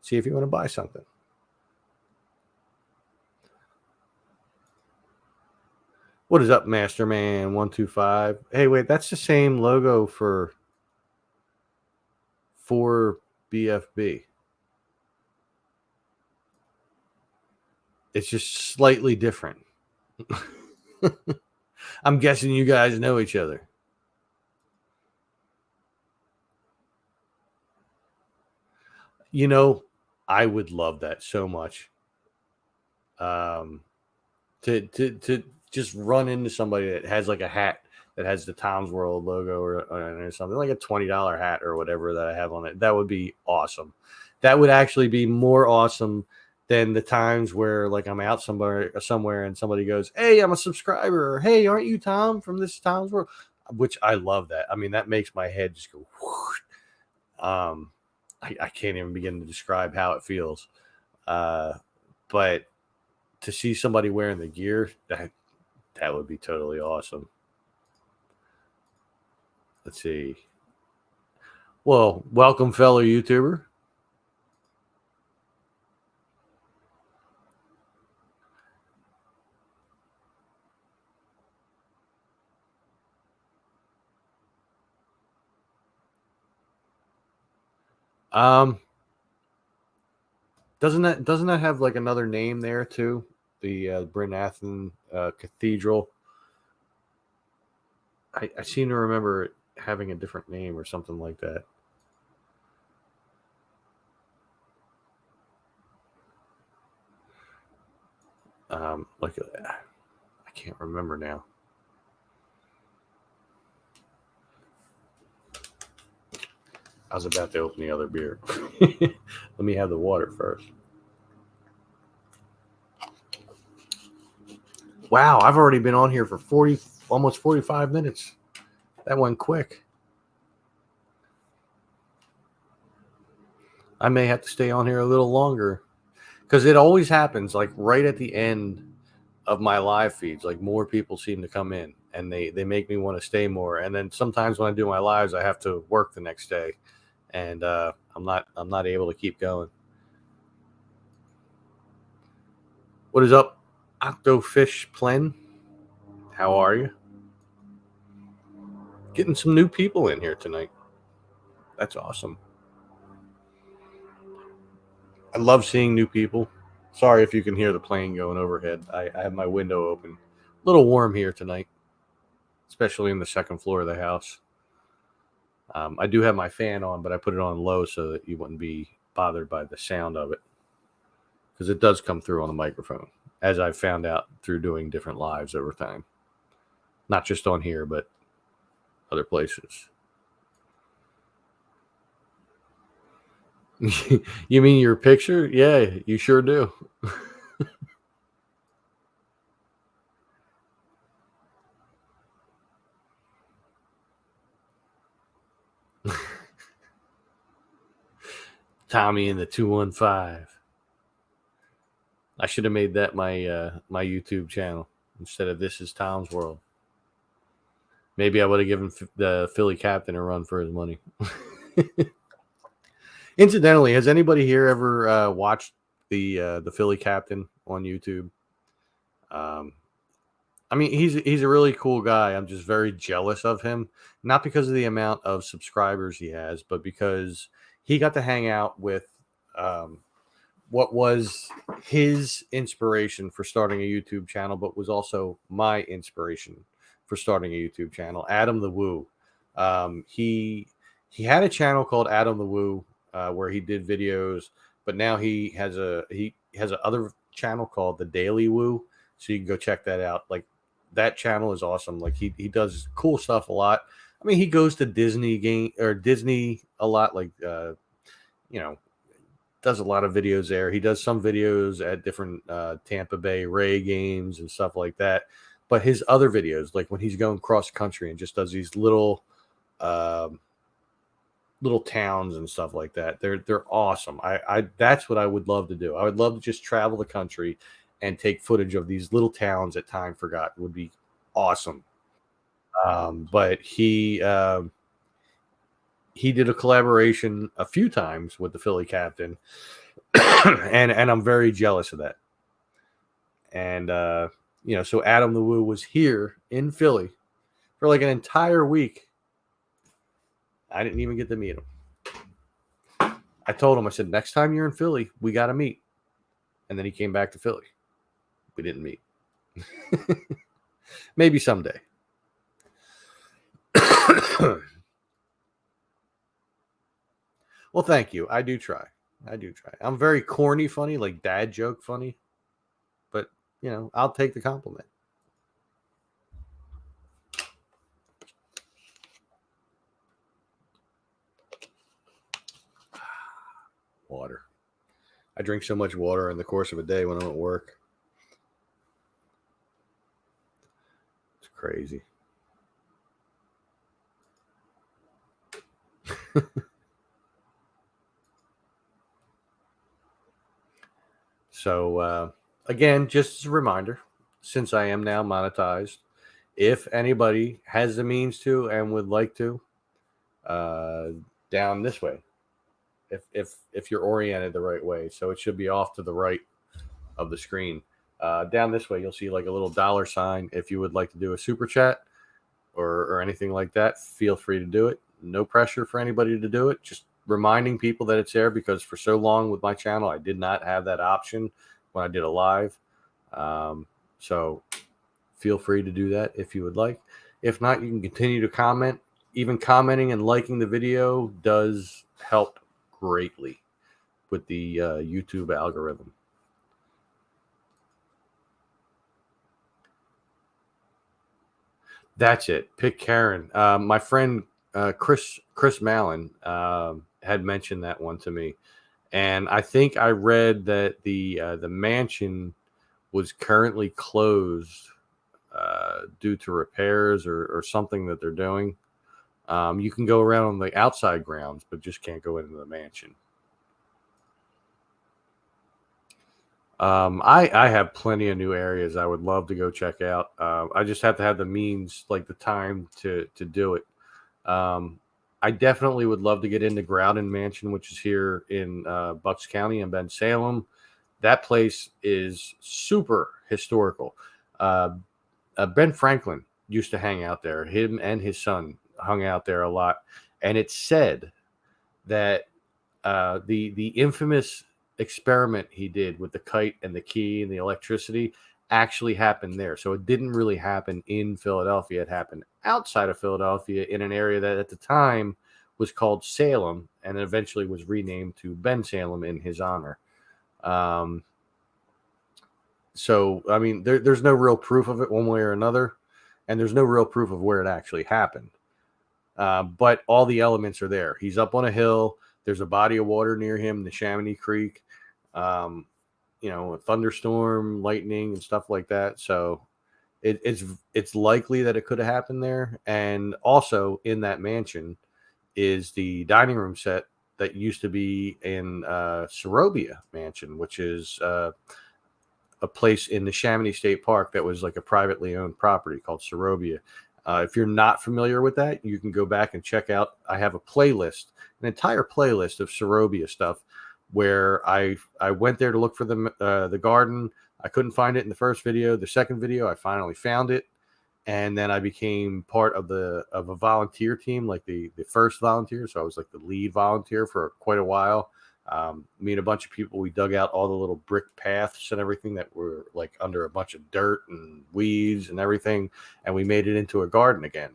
see if you want to buy something. What is up, Masterman 125? Hey, wait, that's the same logo for BFB. It's just slightly different. I'm guessing you guys know each other. You know, I would love that so much. To just run into somebody that has like a hat that has the Tom's World logo or something, like a $20 hat or whatever that I have on it. That would be awesome. That would actually be more awesome than the times where like I'm out somewhere and somebody goes, "Hey, I'm a subscriber," or "Hey, aren't you Tom from this Tom's World?" Which I love that. I mean, that makes my head just go whoosh. I can't even begin to describe how it feels. But to see somebody wearing the gear, that would be totally awesome. Let's see. Well, welcome, fellow YouTuber. Doesn't that have like another name there too? The Bryn Athyn Cathedral. I seem to remember it having a different name or something like that. Like I can't remember now. I was about to open the other beer. Let me have the water first. Wow, I've already been on here for almost 45 minutes. That went quick. I may have to stay on here a little longer because it always happens like right at the end of my live feeds. Like more people seem to come in, and they make me want to stay more. And then sometimes when I do my lives, I have to work the next day, and I'm not able to keep going. What is up, Octofish Plen? How are you? Getting some new people in here tonight. That's awesome. I love seeing new people. Sorry if you can hear the plane going overhead. I have my window open. A little warm here tonight, especially in the second floor of the house. I do have my fan on, but I put it on low so that you wouldn't be bothered by the sound of it, because it does come through on the microphone, as I've found out through doing different lives over time. Not just on here, but other places. You mean your picture? Yeah, you sure do. Tommy in the 215. I should have made that my YouTube channel instead of This Is Tom's World. Maybe I would have given the Philly Captain a run for his money. Incidentally, has anybody here ever watched the Philly Captain on YouTube? I mean, he's a really cool guy. I'm just very jealous of him, not because of the amount of subscribers he has, but because he got to hang out with what was his inspiration for starting a YouTube channel, but was also my inspiration for starting a YouTube channel, Adam the Woo. He had a channel called Adam the Woo where he did videos, but now he has a other channel called The Daily Woo, so you can go check that out. Like, that channel is awesome. Like, he does cool stuff a lot. I mean, he goes to Disney a lot, like does a lot of videos there. He does some videos at different Tampa Bay Ray games and stuff like that. But his other videos, like when he's going cross country and just does these little towns and stuff like that, they're awesome. I that's what I would love to do. I would love to just travel the country and take footage of these little towns that time forgot. It would be awesome. But he did a collaboration a few times with the Philly Captain, and I'm very jealous of that. And so Adam the Woo was here in Philly for like an entire week. I didn't even get to meet him. I told him, I said, next time you're in Philly, we got to meet. And then he came back to Philly. We didn't meet. Maybe someday. Well, thank you. I do try. I'm very corny funny, like dad joke funny. But, I'll take the compliment. Water. I drink so much water in the course of a day when I'm at work. It's crazy. So, again, just as a reminder, since I am now monetized, if anybody has the means to and would like to, down this way, if you're oriented the right way, so it should be off to the right of the screen. Down this way, you'll see like a little $sign. If you would like to do a super chat or anything like that, feel free to do it. No pressure for anybody to do it. Just reminding people that it's there, because for so long with my channel, I did not have that option when I did a live. So feel free to do that if you would like. If not, you can continue to comment. Even commenting and liking the video does help greatly with the YouTube algorithm. That's it. Pick Karen. My friend Chris Mallon had mentioned that one to me, and I think I read that the mansion was currently closed due to repairs or something that they're doing. You can go around on the outside grounds, but just can't go into the mansion. I have plenty of new areas I would love to go check out. I just have to have the means, like the time to do it. Um, I definitely would love to get into Groudon Mansion, which is here in Bucks County and Ben Salem. That place is super historical. Uh, Ben Franklin used to hang out there. Him and his son hung out there a lot, and it's said that the infamous experiment he did with the kite and the key and the electricity actually happened there. So it didn't really happen in Philadelphia. It happened outside of Philadelphia in an area that at the time was called Salem and eventually was renamed to Ben Salem in his honor. Um, so, I mean, there's no real proof of it one way or another, and there's no real proof of where it actually happened. But all the elements are there. He's up on a hill. There's a body of water near him, the Chamonix Creek. Um, a thunderstorm, lightning, and stuff like that. So it's likely that it could have happened there. And also in that mansion is the dining room set that used to be in Sorobia Mansion, which is a place in the Chamonix State Park that was like a privately owned property called Sorobia. If you're not familiar with that, you can go back and check out. I have a playlist, an entire playlist of Sorobia stuff, where I went there to look for the garden. I couldn't find it in the first video. The second video, I finally found it, and then I became part of a volunteer team, like the first volunteer. So I was like the lead volunteer for quite a while. Me and a bunch of people, we dug out all the little brick paths and everything that were like under a bunch of dirt and weeds and everything, and we made it into a garden again.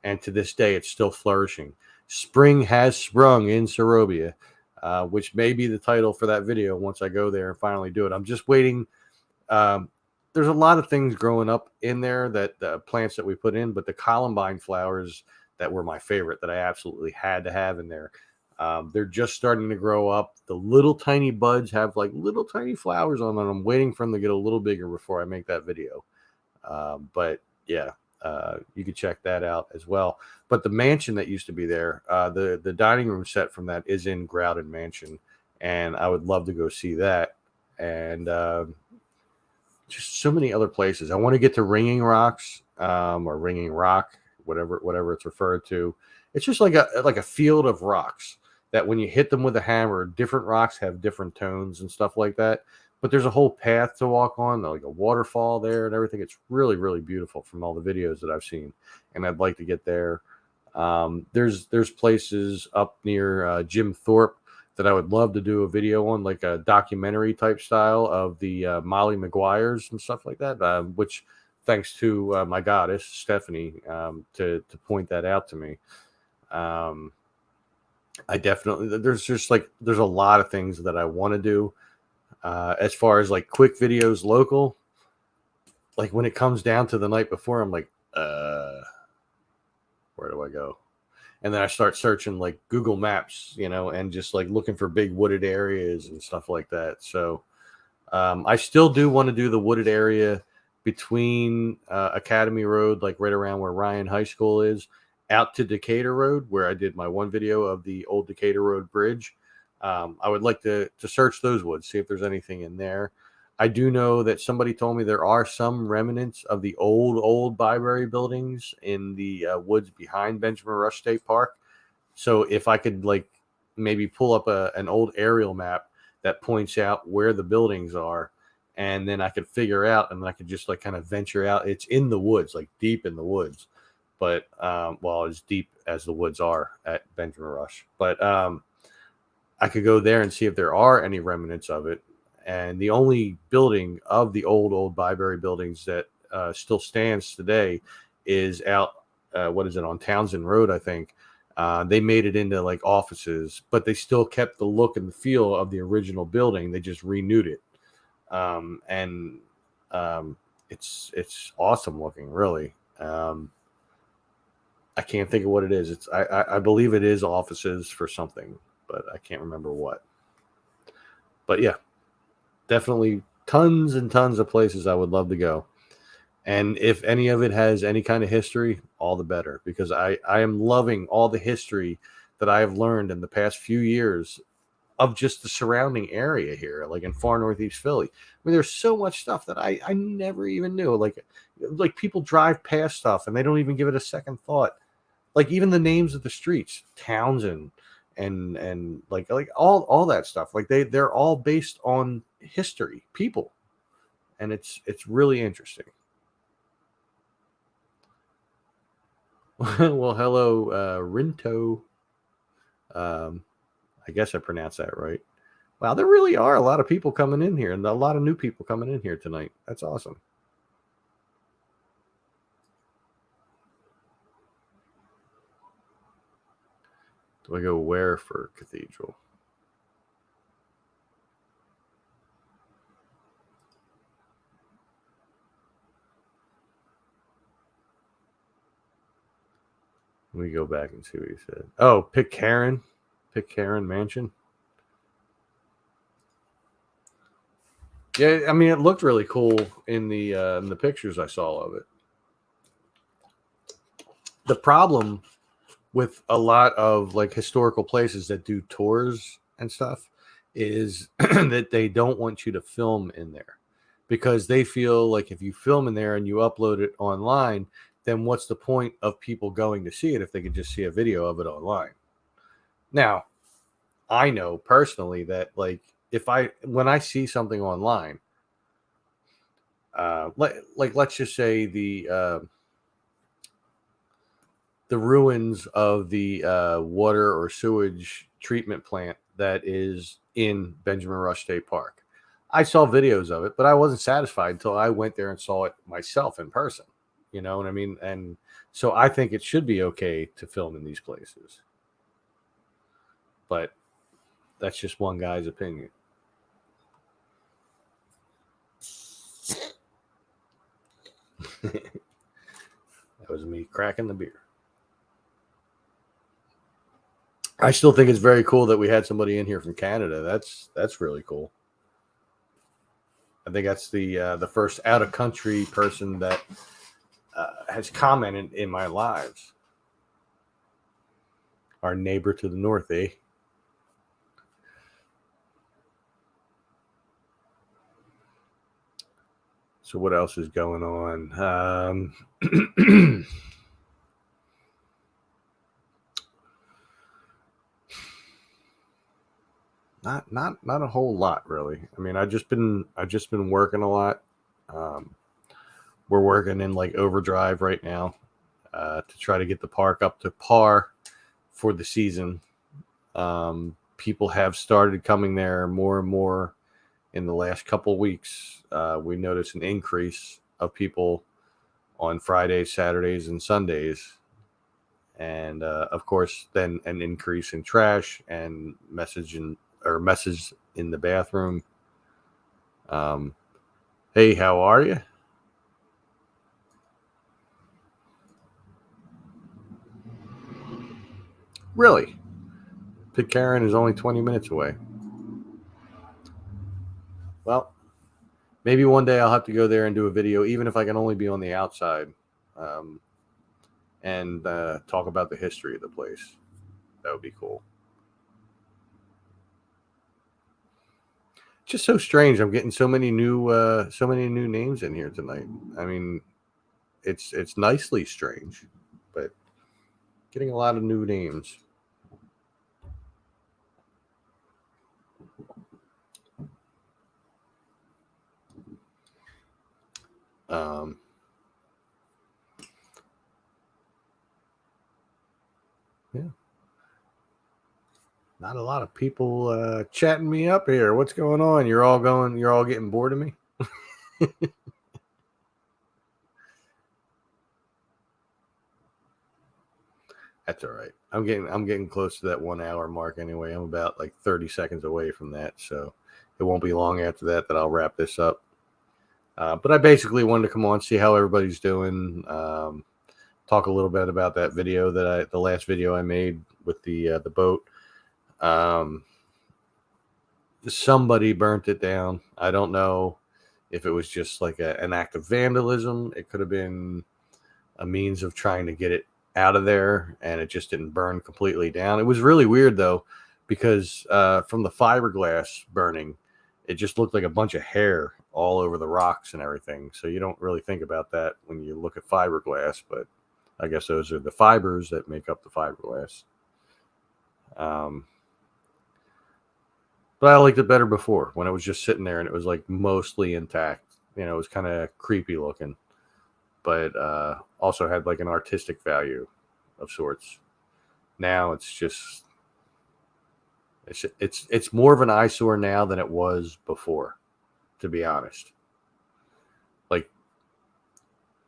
And to this day, it's still flourishing. Spring has sprung in Sorobia, which may be the title for that video once I go there and finally do it. I'm just waiting. There's a lot of things growing up in there, that plants that we put in, but the columbine flowers that were my favorite, that I absolutely had to have in there. They're just starting to grow up. The little tiny buds have like little tiny flowers on them. I'm waiting for them to get a little bigger before I make that video. But yeah, you could check that out as well. But the mansion that used to be there, the dining room set from that is in Groudon Mansion, and I would love to go see that. And just so many other places. I want to get to Ringing Rocks, or Ringing Rock, whatever it's referred to. It's just like a field of rocks that when you hit them with a hammer, different rocks have different tones and stuff like that. But there's a whole path to walk on, like a waterfall there and everything. It's really, really beautiful from all the videos that I've seen, and I'd like to get there. There's places up near Jim Thorpe that I would love to do a video on, like a documentary type style of the Molly Maguires and stuff like that, which thanks to my goddess, Stephanie, to point that out to me. I definitely, there's a lot of things that I want to do. As far as like quick videos local, like when it comes down to the night before, I'm like, where do I go? And then I start searching like Google Maps, and just like looking for big wooded areas and stuff like that. So I still do want to do the wooded area between Academy Road, like right around where Ryan High School is, out to Decatur Road, where I did my one video of the old Decatur Road Bridge. I would like to search those woods, see if there's anything in there. I do know that somebody told me there are some remnants of the old Byberry buildings in the woods behind Benjamin Rush State Park. So if I could like maybe pull up an old aerial map that points out where the buildings are, and then I could figure out, and then I could just like kind of venture out. It's in the woods, like deep in the woods, but as deep as the woods are at Benjamin Rush. But I could go there and see if there are any remnants of it. And the only building of the old Byberry buildings that still stands today is out, on Townsend Road, I think. They made it into like offices, but they still kept the look and the feel of the original building. They just renewed it. It's awesome looking, really. I can't think of what it is. I believe it is offices for something, but I can't remember what. But yeah, definitely tons and tons of places I would love to go. And if any of it has any kind of history, all the better, because I am loving all the history that I have learned in the past few years of just the surrounding area here, like in far northeast Philly. I mean, there's so much stuff that I never even knew. Like people drive past stuff and they don't even give it a second thought. Like even the names of the streets, Townsend, and like all that stuff. Like they're all based on history, people, and it's really interesting. Well, hello, Rinto. Um, I guess I pronounced that right. Wow, there really are a lot of people coming in here, and a lot of new people coming in here tonight. That's awesome. Do I go where for Cathedral? Let me go back and see what he said. Oh, Pitcairn Mansion. Yeah, I mean, it looked really cool in the pictures I saw of it. The problem with a lot of like historical places that do tours and stuff is that they don't want you to film in there because they feel like if you film in there and you upload it online, then what's the point of people going to see it if they could just see a video of it online? Now, I know personally that like if when I see something online, like let's just say the ruins of the water or sewage treatment plant that is in Benjamin Rush State Park. I saw videos of it, but I wasn't satisfied until I went there and saw it myself in person. You know what I mean? And so I think it should be okay to film in these places. But that's just one guy's opinion. That was me cracking the beer. I still think it's very cool that we had somebody in here from Canada. That's really cool. I think that's the first out of country person that has commented in my lives. Our neighbor to the north, eh? So what else is going on? Not a whole lot really. I mean, I've just been working a lot. We're working in like overdrive right now to try to get the park up to par for the season. People have started coming there more and more in the last couple weeks. We noticed an increase of people on Fridays, Saturdays, and Sundays. And of course, then an increase in trash and message in the bathroom. Hey, how are you? Really? Pitcairn is only 20 minutes away. Well, maybe one day I'll have to go there and do a video, even if I can only be on the outside, and talk about the history of the place. That would be cool. Just so strange. I'm getting so many new names in here tonight. I mean, it's nicely strange, but getting a lot of new names. Um, yeah, not a lot of people chatting me up here. What's going on? You're all getting bored of me. That's all right. I'm getting close to that 1 hour mark anyway. I'm about like 30 seconds away from that, so it won't be long after that I'll wrap this up. But I basically wanted to come on, see how everybody's doing, talk a little bit about that video the last video I made with the boat. Somebody burnt it down. I don't know if it was just like an act of vandalism. It could have been a means of trying to get it out of there, and it just didn't burn completely down. It was really weird though, because from the fiberglass burning, it just looked like a bunch of hair all over the rocks and everything. So you don't really think about that when you look at fiberglass, but I guess those are the fibers that make up the fiberglass. But I liked it better before when it was just sitting there and it was like mostly intact. You know, it was kind of creepy looking, but also had like an artistic value of sorts. Now it's more of an eyesore now than it was before, to be honest.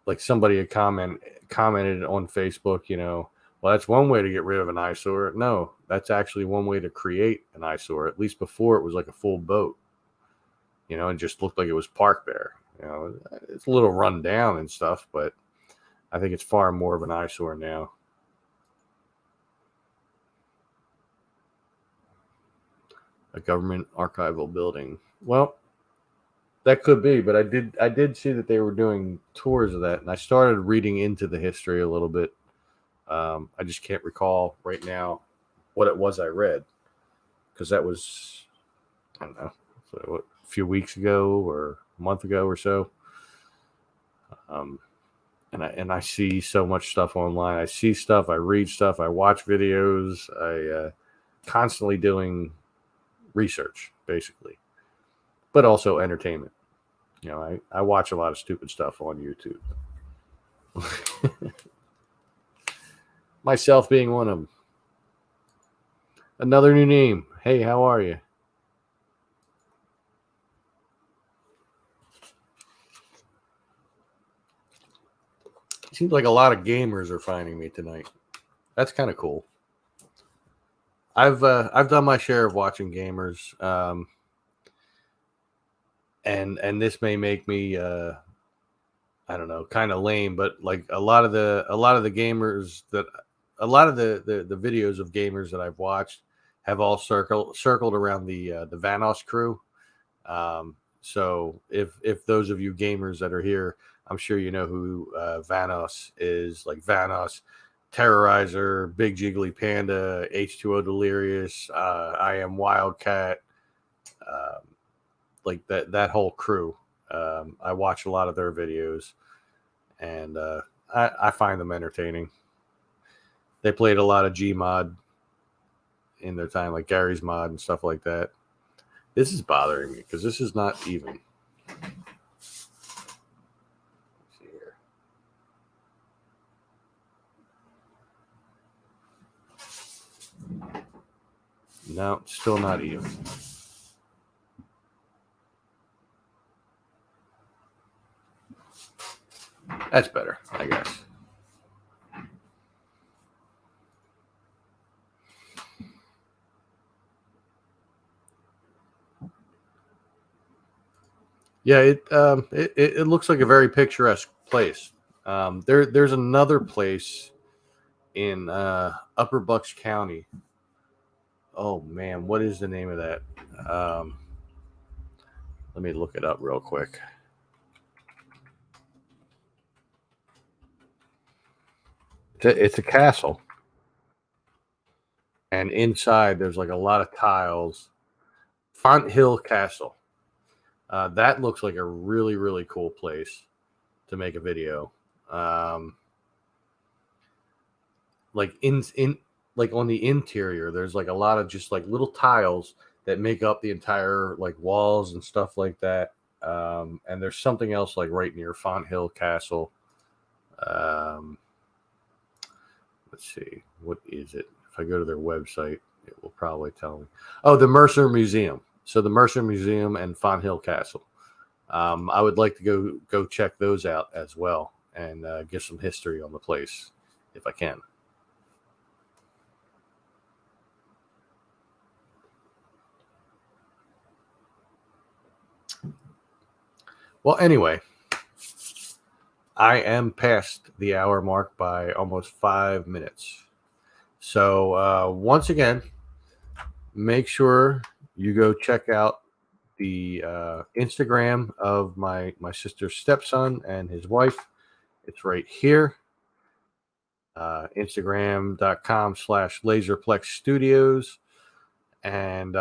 Like somebody had commented on Facebook, you know, well, that's one way to get rid of an eyesore. No, that's actually one way to create an eyesore. At least before, it was like a full boat, you know, and just looked like it was parked there. You know, it's a little run down and stuff, but I think it's far more of an eyesore now. A government archival building. Well, that could be, but I did see that they were doing tours of that, and I started reading into the history a little bit. I just can't recall right now what it was I read, because that was, I don't know, a few weeks ago or a month ago or so. And I see so much stuff online. I see stuff, I read stuff, I watch videos. I constantly doing research, basically, but also entertainment. You know, I watch a lot of stupid stuff on YouTube. Myself being one of them. Another new name. Hey, how are you? Seems like a lot of gamers are finding me tonight. That's kind of cool. I've done my share of watching gamers, and this may make me I don't know, kind of lame, but like a lot of the gamers that a lot of the videos of gamers that I've watched have all circled around the Vanoss crew. So if those of you gamers that are here, I'm sure you know who Vanoss is. Like Vanoss, Terrorizer, Big Jiggly Panda, H2O Delirious, I Am Wildcat, like that whole crew. I watch a lot of their videos, and I find them entertaining. They played a lot of Gmod in their time, like Gary's Mod and stuff like that. This is bothering me because this is not even. Let's see here. No, still not even. That's better, I guess. Yeah, it looks like a very picturesque place. There's another place in Upper Bucks County. Oh man, what is the name of that? Let me look it up real quick. It's a castle, and inside there's like a lot of tiles. Fonthill Castle. That looks like a really, really cool place to make a video. Like in like on the interior, there's like a lot of just like little tiles that make up the entire like walls and stuff like that. And there's something else like right near Fonthill Castle. Let's see, what is it? If I go to their website, it will probably tell me. Oh, the Mercer Museum. So the Mercer Museum and Fonthill Castle. I would like to go check those out as well and get some history on the place if I can. Well, anyway, I am past the hour mark by almost 5 minutes. So once again, make sure you go check out the Instagram of my sister's stepson and his wife. It's right here. Instagram.com/laserplex studios. And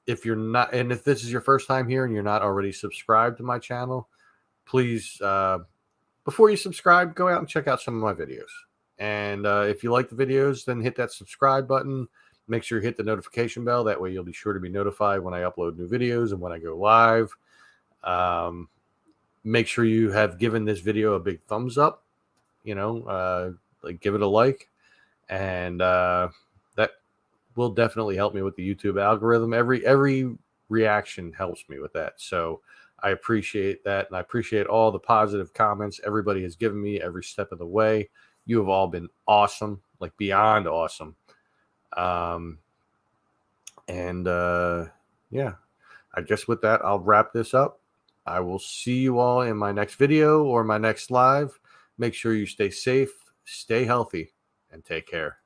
if you're not, and if this is your first time here and you're not already subscribed to my channel, please, before you subscribe, go out and check out some of my videos. And if you like the videos, then hit that subscribe button. Make sure you hit the notification bell. That way you'll be sure to be notified when I upload new videos and when I go live. Make sure you have given this video a big thumbs up, like give it a like. And that will definitely help me with the YouTube algorithm. Every reaction helps me with that. So I appreciate that. And I appreciate all the positive comments everybody has given me every step of the way. You have all been awesome, like beyond awesome. Yeah, I guess with that, I'll wrap this up. I will see you all in my next video or my next live. Make sure you stay safe, stay healthy, and take care.